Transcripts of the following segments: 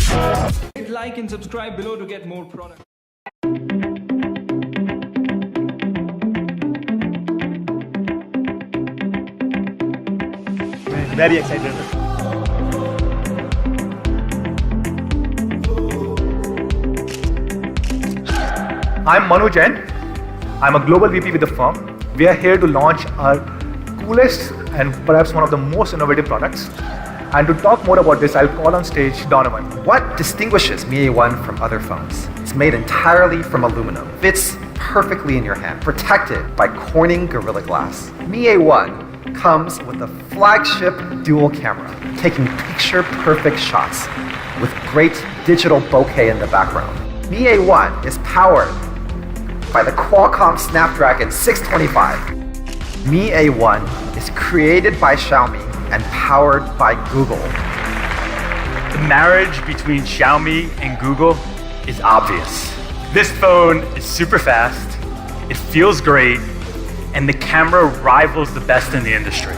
Hit like and subscribe below to get more products. Very excited. I'm Manu Jain. I'm a global VP with the firm. We are here to launch our coolest and perhaps one of the most innovative products. And to talk more about this, I'll call on stage Donovan. What distinguishes Mi A1 from other phones? It's made entirely from aluminum, fits perfectly in your hand, protected by Corning Gorilla Glass. Mi A1 comes with a flagship dual camera, taking picture-perfect shots with great digital bokeh in the background. Mi A1 is powered by the Qualcomm Snapdragon 625. Mi A1 is created by Xiaomi and powered by Google. The marriage between Xiaomi and Google is obvious. This phone is super fast, it feels great, and the camera rivals the best in the industry.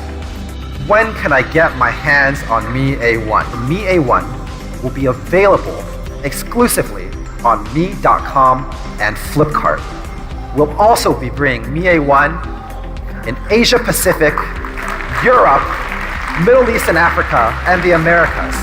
When can I get my hands on Mi A1? Mi A1 will be available exclusively on Mi.com and Flipkart. We'll also be bringing Mi A1 in Asia Pacific, Europe, Middle East and Africa, and the Americas.